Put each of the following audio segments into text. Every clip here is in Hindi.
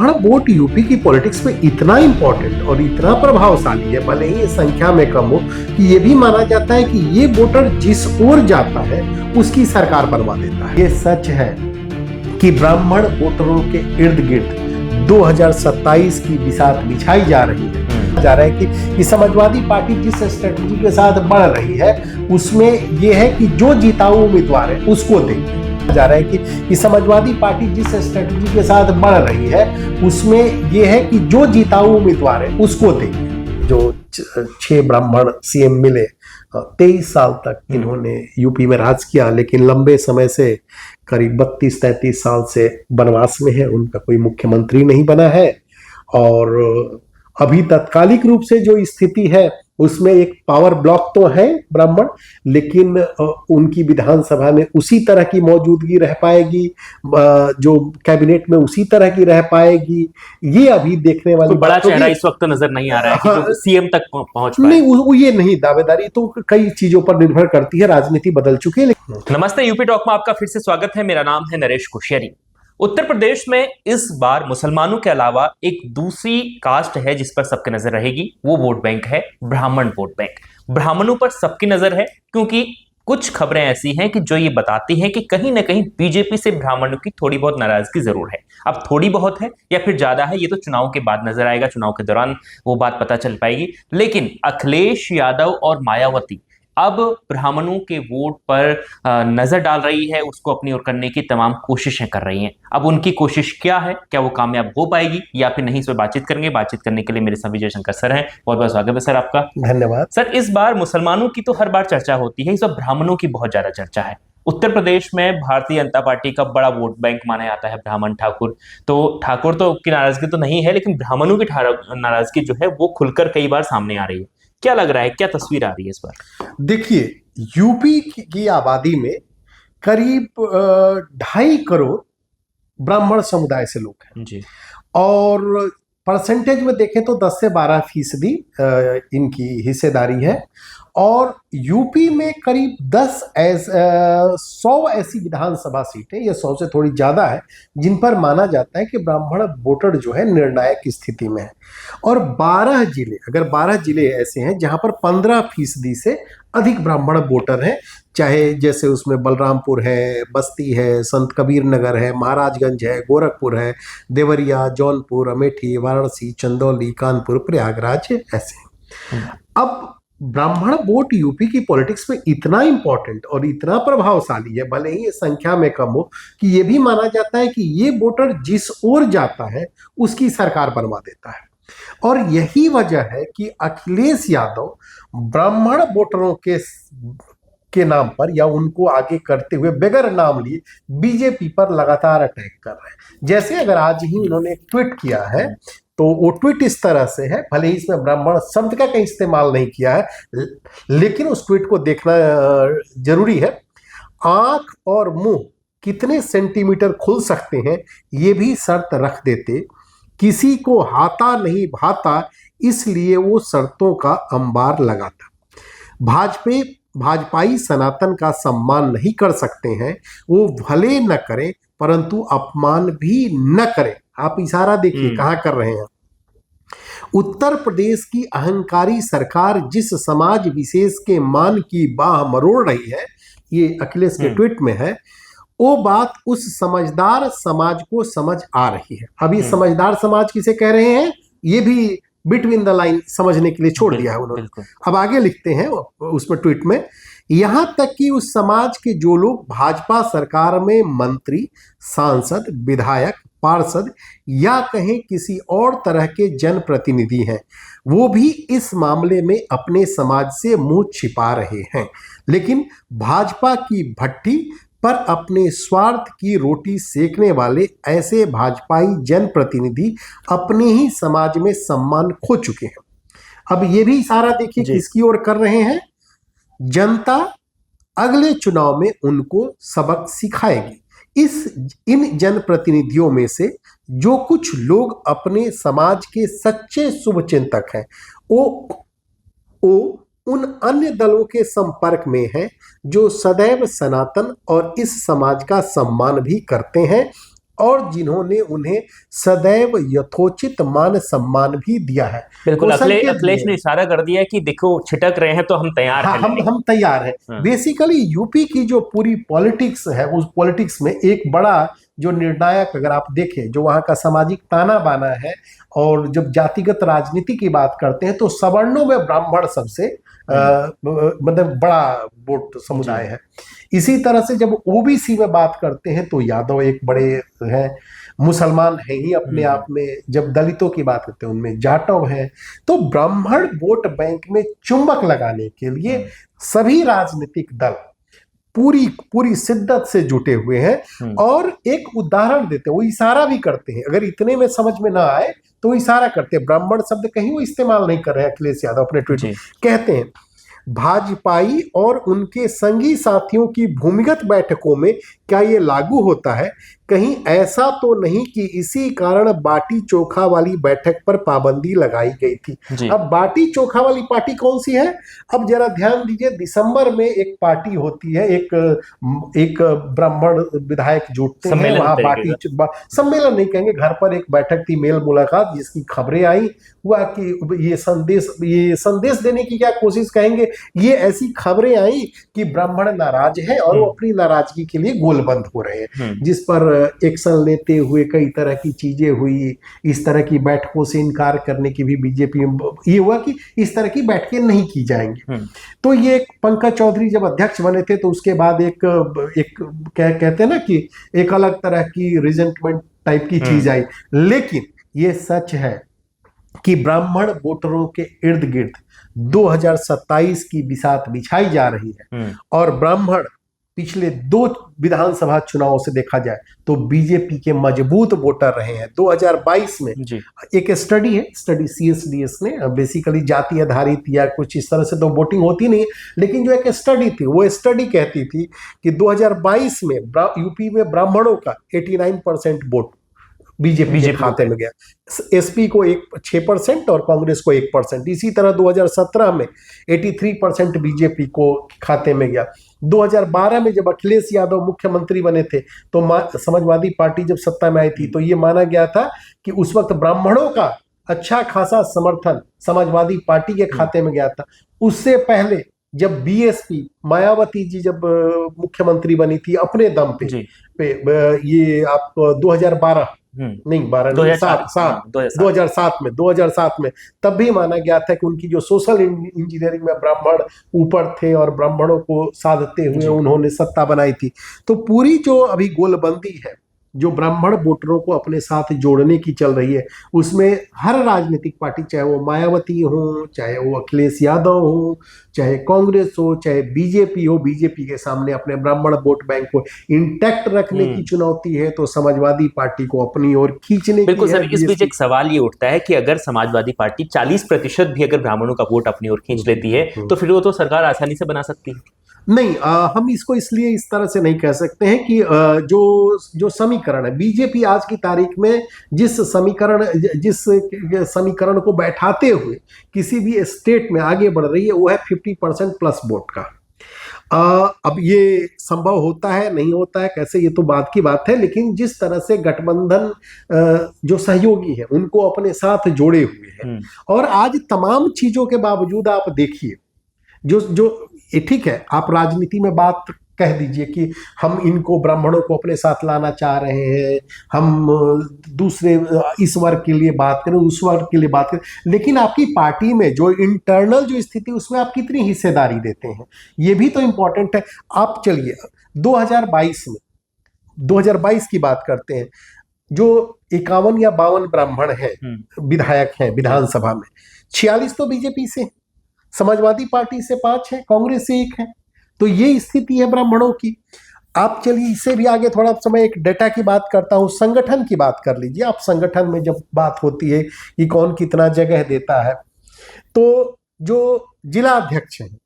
ब्राह्मण वोट यूपी की पॉलिटिक्स में इतना इंपॉर्टेंट और इतना प्रभावशाली है, भले ही ये संख्या में कम हो, कि ये भी माना जाता है कि ये वोटर जिस ओर जाता है उसकी सरकार बनवा देता है। ये सच है कि ब्राह्मण वोटरों के इर्द गिर्द 2027 की बिसात बिछाई जा रही है। कि समाजवादी पार्टी जिस स्ट्रेटजी के साथ बढ़ रही है उसमें यह है कि जो जीताऊ उम्मीदवार है उसको देंगे। जा रहा है कि समाजवादी पार्टी जिस स्ट्रेटजी के साथ बढ़ रही है उसमें यह है कि जो जीताऊ उम्मीदवार है उसको देंगे। जो 6 ब्राह्मण सीएम मिले, 23 साल तक इन्होंने यूपी में राज किया, लेकिन लंबे समय से करीब 32-33 साल से वनवास में है, उनका कोई मुख्यमंत्री नहीं बना है। और अभी तात्कालिक रूप से जो स्थिति है उसमें एक पावर ब्लॉक तो है ब्राह्मण, लेकिन उनकी विधानसभा में उसी तरह की मौजूदगी रह पाएगी, जो कैबिनेट में उसी तरह की रह पाएगी, ये अभी देखने वाली बड़ा चेहरा इस वक्त नजर नहीं आ रहा है कि जो सीएम तक पहुंच पाए। नहीं, ये नहीं, दावेदारी तो कई चीजों पर निर्भर करती है, राजनीति बदल चुकी है। नमस्ते, यूपी टॉक में आपका फिर से स्वागत है। मेरा नाम है नरेश कोश्यारी। उत्तर प्रदेश में इस बार मुसलमानों के अलावा एक दूसरी कास्ट है जिस पर सबकी नजर रहेगी, वो वोट बैंक है ब्राह्मण वोट बैंक। ब्राह्मणों पर सबकी नजर है क्योंकि कुछ खबरें ऐसी हैं कि जो ये बताती हैं कि कहीं ना कहीं बीजेपी से ब्राह्मणों की थोड़ी बहुत नाराजगी जरूर है। अब थोड़ी बहुत है या फिर ज्यादा है, ये तो चुनाव के बाद नजर आएगा, चुनाव के दौरान वो बात पता चल पाएगी। लेकिन अखिलेश यादव और मायावती अब ब्राह्मणों के वोट पर नजर डाल रही है, उसको अपनी ओर करने की तमाम कोशिशें कर रही हैं। अब उनकी कोशिश क्या है, क्या वो कामयाब हो पाएगी या फिर नहीं, इस पर बातचीत करेंगे। बातचीत करने के लिए मेरे साथ विजय शंकर सर हैं। बहुत बहुत स्वागत है सर आपका। धन्यवाद सर। इस बार मुसलमानों की तो हर बार चर्चा होती है, इस बार ब्राह्मणों की बहुत ज्यादा चर्चा है। उत्तर प्रदेश में भारतीय जनता पार्टी का बड़ा वोट बैंक माना जाता है ब्राह्मण ठाकुर। तो ठाकुर तो की नाराजगी तो नहीं है, लेकिन ब्राह्मणों की नाराजगी जो है वो खुलकर कई बार सामने आ रही है। क्या लग रहा है, क्या तस्वीर आ रही है इस बार? देखिए, यूपी की आबादी में करीब 2.5 करोड़ ब्राह्मण समुदाय से लोग हैं जी। और परसेंटेज में देखें तो 10 से 12% इनकी हिस्सेदारी है। और यूपी में करीब 100 ऐसी विधानसभा सीटें, ये 100 से थोड़ी ज्यादा है, जिन पर माना जाता है कि ब्राह्मण वोटर जो है निर्णायक स्थिति में है। और 12 जिले ऐसे हैं जहां पर 15% से अधिक ब्राह्मण वोटर हैं, चाहे जैसे उसमें बलरामपुर है, बस्ती है, संत कबीर नगर है, महाराजगंज है, गोरखपुर है, देवरिया, जौनपुर, अमेठी, वाराणसी, चंदौली, कानपुर, प्रयागराज, ऐसे। अब ब्राह्मण वोट यूपी की पॉलिटिक्स में इतना इंपॉर्टेंट और इतना प्रभावशाली है, भले ही ये संख्या में कम हो, कि ये भी माना जाता है कि ये वोटर जिस ओर जाता है उसकी सरकार बनवा देता है। और यही वजह है कि अखिलेश यादव ब्राह्मण वोटरों के नाम पर या उनको आगे करते हुए बगैर नाम लिए बीजेपी पर लगातार अटैक कर रहे हैं। जैसे अगर आज ही उन्होंने एक ट्वीट किया है, तो वो ट्वीट इस तरह से है, भले ही इसमें ब्राह्मण शब्द का कहीं इस्तेमाल नहीं किया है, लेकिन उस ट्वीट को देखना जरूरी है। आंख और मुंह कितने सेंटीमीटर खुल सकते हैं ये भी शर्त रख देते, किसी को हाथा नहीं भाता इसलिए वो शर्तों का अंबार लगाता। भाजपाई सनातन का सम्मान नहीं कर सकते हैं, वो भले न करें परंतु अपमान भी न करें। आप इशारा देखिए कहां कर रहे हैं। उत्तर प्रदेश की अहंकारी सरकार जिस समाज विशेष के मान की बाह मरोड़ रही है, ये अखिलेश के ट्वीट में है, वो बात उस समझदार समाज को समझ आ रही है। अब ये समझदार समाज किसे कह रहे हैं, ये भी बिटवीन द लाइन समझने के लिए छोड़ दिया है उन्होंने। अब आगे लिखते हैं उसमें ट्वीट में, यहां तक कि उस समाज के जो लोग भाजपा सरकार में मंत्री, सांसद, विधायक, पार्षद या कहें किसी और तरह के जनप्रतिनिधि हैं, वो भी इस मामले में अपने समाज से मुंह छिपा रहे हैं, लेकिन भाजपा की भट्टी पर अपने स्वार्थ की रोटी सेकने वाले ऐसे भाजपाई जनप्रतिनिधि अपने ही समाज में सम्मान खो चुके हैं। अब ये भी इशारा देखिए किसकी ओर कर रहे हैं, जनता अगले चुनाव में उनको सबक सिखाएगी। इन जनप्रतिनिधियों में से जो कुछ लोग अपने समाज के सच्चे शुभचिंतक हैं, वो उन अन्य दलों के संपर्क में हैं जो सदैव सनातन और इस समाज का सम्मान भी करते हैं और जिन्होंने उन्हें सदैव यथोचित मान सम्मान भी दिया है। बिल्कुल, वो संकेत अखिलेश दिए ने हैं। इशारा कर दिया है कि देखो छिटक रहे हैं तो हम तैयार हाँ, हैं लड़ने हम तैयार हैं। हाँ। बेसिकली यूपी की जो पूरी पॉलिटिक्स है, उस पॉलिटिक्स में एक बड़ा जो निर्णायक, अगर आप देखें, जो वहाँ का सामाजिक ताना बाना है, और जब जातिगत राजनीति की बात करते हैं तो सवर्णों में ब्राह्मण सबसे मतलब बड़ा वोट समुदाय है। इसी तरह से जब ओबीसी में बात करते हैं तो यादव एक बड़े हैं, मुसलमान है ही अपने आप में। जब दलितों की बात करते हैं उनमें जाटव है। तो ब्राह्मण वोट बैंक में चुंबक लगाने के लिए सभी राजनीतिक दल पूरी पूरी शिद्दत से जुटे हुए हैं। और एक उदाहरण देते हैं, वो इशारा भी करते हैं, अगर इतने में समझ में ना आए तो वो इशारा करते हैं। ब्राह्मण शब्द कहीं वो इस्तेमाल नहीं कर रहे हैं अखिलेश यादव अपने ट्वीट में। कहते हैं, भाजपाई और उनके संगी साथियों की भूमिगत बैठकों में क्या ये लागू होता है? कहीं ऐसा तो नहीं कि इसी कारण बाटी चोखा वाली बैठक पर पाबंदी लगाई गई थी। अब बाटी चोखा वाली पार्टी कौन सी है? अब जरा ध्यान दीजिए, दिसंबर में एक पार्टी होती है, एक ब्राह्मण विधायक जुटते हैं वहां, बाटी सम्मेलन नहीं कहेंगे, घर पर एक बैठक थी, मेल मुलाकात, जिसकी खबरें आई हुआ कि ये संदेश देने की क्या कोशिश कहेंगे, ये ऐसी खबरें आई कि ब्राह्मण नाराज है और वो अपनी नाराजगी के लिए गोलबंद हो रहे हैं, जिस पर एक्शन लेते हुए कई तरह की चीजें हुई। इस तरह की बैठकों से इनकार करने की भी बीजेपी में ये हुआ कि इस तरह की बैठकें नहीं की जाएंगी। तो ये पंकज चौधरी जब अध्यक्ष बने थे तो उसके बाद एक कहते हैं ना कि एक अलग तरह की रिजेंटमेंट टाइप की चीज आई। लेकिन ये सच है कि ब्राह्मण वोटरों के इर्द गिर्द 2027 की बिसात बिछाई जा रही है। और ब्राह्मण पिछले 2 विधानसभा चुनावों से देखा जाए तो बीजेपी के मजबूत वोटर रहे हैं। 2022 में एक स्टडी है, स्टडी CSDS ने, बेसिकली जाति आधारित या कुछ इस तरह से तो वोटिंग होती नहीं, लेकिन जो एक स्टडी थी, वो स्टडी कहती थी कि 2022 में यूपी में ब्राह्मणों का 89% वोट बीजेपी के खाते में गया। एसपी को 6% और कांग्रेस को 1%। इसी तरह 2017 में 83% बीजेपी को खाते में गया। 2012 में जब अखिलेश यादव मुख्यमंत्री बने थे तो समाजवादी पार्टी जब सत्ता में आई थी तो ये माना गया था कि उस वक्त ब्राह्मणों का अच्छा खासा समर्थन समाजवादी पार्टी के खाते में गया था। उससे पहले जब बीएसपी मायावती जी जब मुख्यमंत्री बनी थी अपने दम पे ये आप 2012 नहीं 2007 में तब भी माना गया था कि उनकी जो सोशल इंजीनियरिंग में ब्राह्मण ऊपर थे और ब्राह्मणों को साधते हुए उन्होंने सत्ता बनाई थी। तो पूरी जो अभी गोलबंदी है जो ब्राह्मण वोटरों को अपने साथ जोड़ने की चल रही है, उसमें हर राजनीतिक पार्टी, चाहे वो मायावती हो, चाहे वो अखिलेश यादव हो, चाहे कांग्रेस हो, चाहे बीजेपी हो, बीजेपी के सामने अपने ब्राह्मण वोट बैंक को इंटैक्ट रखने की चुनौती है, तो समाजवादी पार्टी को अपनी ओर खींचने बिल्कुल की सर, इस बीच एक सवाल ये उठता है कि अगर समाजवादी पार्टी 40% भी अगर ब्राह्मणों का वोट अपनी ओर खींच लेती है तो फिर वो तो सरकार आसानी से बना सकती है। नहीं, हम इसको इसलिए इस तरह से नहीं कह सकते हैं कि जो समीकरण है, बीजेपी आज की तारीख में जिस समीकरण को बैठाते हुए किसी भी स्टेट में आगे बढ़ रही है वो है 50% प्लस वोट का। अब ये संभव होता है नहीं होता है कैसे, ये तो बात की बात है, लेकिन जिस तरह से गठबंधन जो सहयोगी है उनको अपने साथ जोड़े हुए हैं, और आज तमाम चीजों के बावजूद आप देखिए जो ठीक है, आप राजनीति में बात कह दीजिए कि हम इनको ब्राह्मणों को अपने साथ लाना चाह रहे हैं, हम दूसरे इस वर्ग के लिए बात करें, उस वर्ग के लिए बात करें, लेकिन आपकी पार्टी में जो इंटरनल जो स्थिति उसमें आप कितनी हिस्सेदारी देते हैं, ये भी तो इंपॉर्टेंट है। आप चलिए 2022 की बात करते हैं, जो 51 या 52 ब्राह्मण हैं विधायक हैं विधानसभा में, 46 तो बीजेपी से, समाजवादी पार्टी से 5 है, कांग्रेस से 1 है। तो ये स्थिति है ब्राह्मणों की। आप चलिए इससे भी आगे थोड़ा समय एक डेटा की बात करता हूं, संगठन की बात कर लीजिए आप। संगठन में जब बात होती है कि कौन कितना जगह देता है, तो जो जिला अध्यक्ष हैं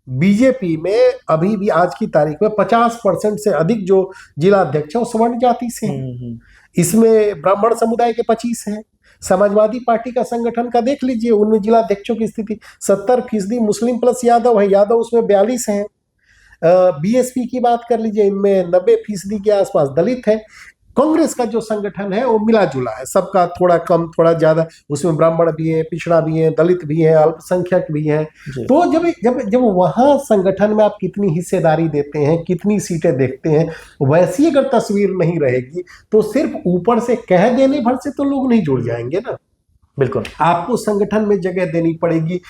बीजेपी में अभी भी आज की तारीख में 50% से अधिक जो जिला अध्यक्ष है वो स्वर्ण जाति से हैं। इसमें ब्राह्मण समुदाय के 25 हैं। समाजवादी पार्टी का संगठन का देख लीजिए, उनमें जिला अध्यक्षों की स्थिति 70% मुस्लिम प्लस यादव है, यादव उसमें 42 हैं। बीएसपी की बात कर लीजिए, इनमें 90% के आसपास दलित हैं। कांग्रेस का जो संगठन है वो मिला जुला है, सबका थोड़ा कम थोड़ा ज्यादा, उसमें ब्राह्मण भी है, पिछड़ा भी है, दलित भी है, अल्पसंख्यक भी है। जी। तो जब जब जब वहां संगठन में आप कितनी हिस्सेदारी देते हैं, कितनी सीटें देखते हैं, वैसी अगर तस्वीर नहीं रहेगी तो सिर्फ ऊपर से कह देने भर से तो लोग नहीं जुड़ जाएंगे ना। बिल्कुल। आपको संगठन में जगह देनी पड़ेगी,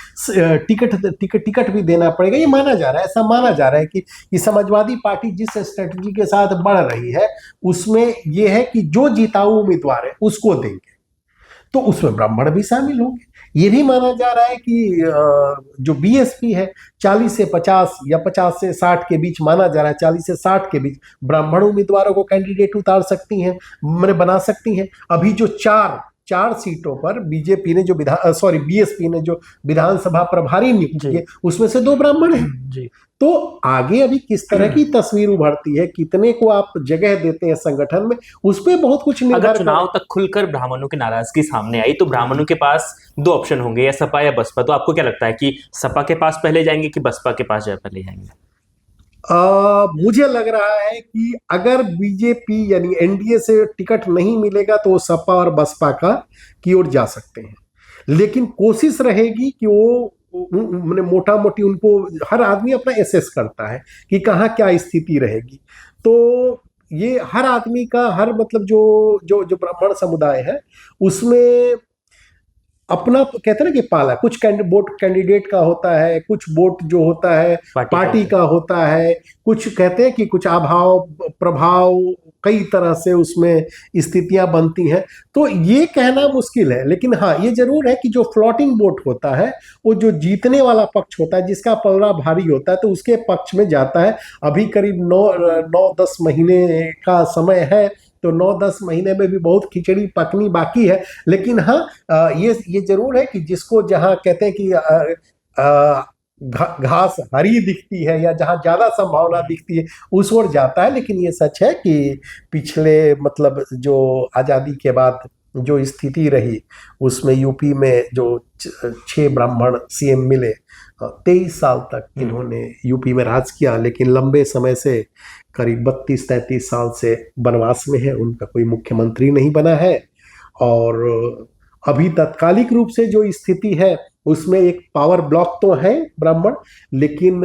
टिकट भी देना पड़ेगा। ये माना जा रहा है, ऐसा माना जा रहा है कि समाजवादी पार्टी जिस स्ट्रेटजी के साथ बढ़ रही है उसमें ये है कि जो जिताऊ उम्मीदवार है उसको देंगे, तो उसमें ब्राह्मण भी शामिल होंगे। ये भी माना जा रहा है कि जो बीएसपी है 40 से 50 या 50 से 60 के बीच माना जा रहा है, 40 से 60 के बीच ब्राह्मण उम्मीदवारों को कैंडिडेट उतार सकती हैं, मैंने बना सकती हैं। अभी जो चार सीटों पर बीजेपी ने जो बीएसपी ने जो विधानसभा प्रभारी नियुक्त किए उसमें से 2 ब्राह्मण हैं जी। तो आगे अभी किस तरह की तस्वीर उभरती है, कितने को आप जगह देते हैं संगठन में, उस पर बहुत कुछ निर्भर अगर चुनाव तक खुलकर ब्राह्मणों की नाराजगी सामने आई तो ब्राह्मणों के पास 2 ऑप्शन होंगे, या सपा या बसपा। तो आपको क्या लगता है कि सपा के पास पहले जाएंगे कि बसपा के पास पहले जाएंगे? मुझे लग रहा है कि अगर बीजेपी यानी एनडीए से टिकट नहीं मिलेगा तो वो सपा और बसपा की ओर जा सकते हैं, लेकिन कोशिश रहेगी कि वो मैंने मोटा मोटी उनको, हर आदमी अपना एसेस करता है कि कहाँ क्या स्थिति रहेगी। तो ये हर आदमी का, हर मतलब जो जो जो ब्राह्मण समुदाय है उसमें अपना कहते हैं ना कि पाला, कुछ वोट कैंडिडेट का होता है, कुछ वोट जो होता है पार्टी का होता है, कुछ कहते हैं कि कुछ अभाव प्रभाव, कई तरह से उसमें स्थितियां बनती हैं। तो ये कहना मुश्किल है, लेकिन हाँ ये जरूर है कि जो फ्लोटिंग वोट होता है वो जो जीतने वाला पक्ष होता है, जिसका पलड़ा भारी होता है, तो उसके पक्ष में जाता है। अभी करीब 9-10 महीने का समय है, तो 9-10 महीने में भी बहुत खिचड़ी पकनी बाकी है। लेकिन हाँ ये जरूर है कि जिसको जहाँ कहते हैं कि घास हरी दिखती है या जहाँ ज्यादा संभावना दिखती है उस ओर जाता है। लेकिन ये सच है कि पिछले मतलब जो आजादी के बाद जो स्थिति रही उसमें यूपी में जो 6 ब्राह्मण सीएम मिले, 23 साल तक इन्होंने यूपी में राज किया, लेकिन लंबे समय से करीब 32-33 साल से वनवास में है, उनका कोई मुख्यमंत्री नहीं बना है। और अभी तात्कालिक रूप से जो स्थिति है उसमें एक पावर ब्लॉक तो है ब्राह्मण, लेकिन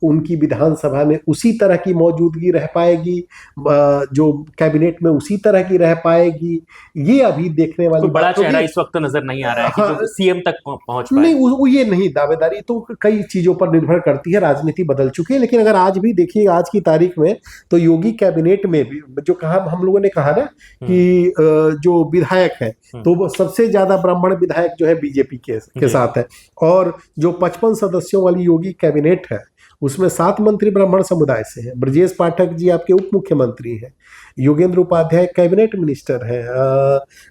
उनकी विधानसभा में उसी तरह की मौजूदगी रह पाएगी, जो कैबिनेट में उसी तरह की रह पाएगी, ये अभी देखने वाली बड़ा चेहरा इस वक्त नजर नहीं आ रहा है कि जो सीएम तक पहुंच पाए। नहीं, ये नहीं, दावेदारी तो कई चीजों पर निर्भर करती है, राजनीति बदल चुकी है। लेकिन अगर आज भी देखिए, आज की तारीख में तो योगी कैबिनेट में भी जो कहा, हम लोगों ने कहा ना कि जो विधायक है तो वो सबसे ज्यादा ब्राह्मण विधायक जो है बीजेपी के साथ है। और जो 55 सदस्यों वाली योगी कैबिनेट है उसमें 7 मंत्री ब्राह्मण समुदाय से हैं। ब्रजेश पाठक जी आपके उप मुख्यमंत्री हैं, योगेंद्र उपाध्याय कैबिनेट मिनिस्टर हैं,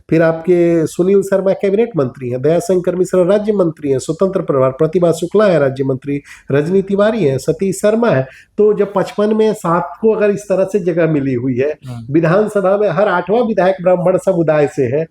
फिर आपके सुनील शर्मा कैबिनेट मंत्री हैं, दयाशंकर मिश्रा राज्य मंत्री हैं, स्वतंत्र प्रभार, प्रतिभा शुक्ला है राज्य मंत्री, रजनी तिवारी है, सतीश शर्मा है। तो जब 55 में 7 को अगर इस तरह से जगह मिली हुई है, विधानसभा में हर 8वां विधायक ब्राह्मण समुदाय से है,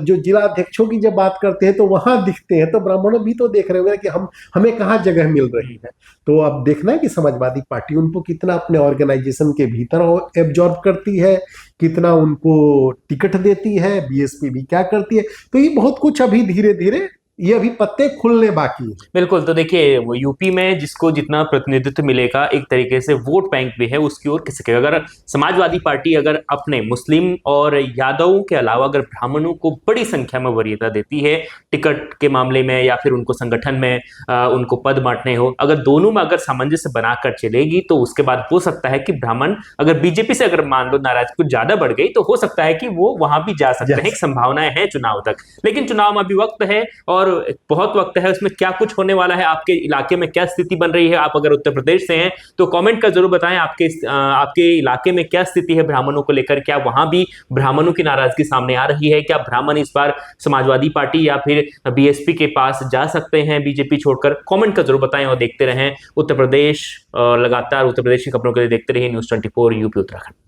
जो जिला अध्यक्षों की जब बात करते हैं तो वहां दिखते हैं, तो ब्राह्मण भी तो देख रहे होंगे कि हमें कहाँ जगह मिल रही है। तो अब देखना है कि समाजवादी पार्टी उनको कितना अपने ऑर्गेनाइजेशन के भीतर एब्जॉर्ब करती है, कितना उनको टिकट देती है, बीएसपी भी क्या करती है। तो ये बहुत कुछ अभी धीरे धीरे ये अभी पत्ते खुलने बाकी है। बिल्कुल। तो देखिए, वो यूपी में जिसको जितना प्रतिनिधित्व मिलेगा, एक तरीके से वोट बैंक भी है उसकी ओर खिसकेगा। अगर समाजवादी पार्टी अगर अपने मुस्लिम और यादवों के अलावा अगर ब्राह्मणों को बड़ी संख्या में वरीयता देती है टिकट के मामले में, या फिर उनको संगठन में उनको पद बांटने हो, अगर दोनों में अगर सामंजस्य बनाकर चलेगी तो उसके बाद हो सकता है कि ब्राह्मण अगर बीजेपी से अगर मान लो नाराजगी कुछ ज्यादा बढ़ गई तो हो सकता है कि वो वहां भी जा सकते हैं। एक संभावनाएं हैं चुनाव तक, लेकिन चुनाव में अभी वक्त है और बहुत वक्त है, उसमें क्या कुछ होने वाला है, आपके इलाके में क्या स्थिति बन रही है। आप अगर उत्तर प्रदेश से हैं तो कमेंट कर जरूर बताएं आपके इलाके में क्या स्थिति है ब्राह्मणों को लेकर। क्या वहां भी ब्राह्मणों की नाराजगी सामने आ रही है? क्या ब्राह्मण इस बार समाजवादी पार्टी या फिर बीएसपी के पास जा सकते हैं बीजेपी छोड़कर? कमेंट कर जरूर बताएं और देखते रहें उत्तर प्रदेश, लगातार उत्तर प्रदेश की खबरों के लिए देखते रहिए News 24 यूपी उत्तराखंड।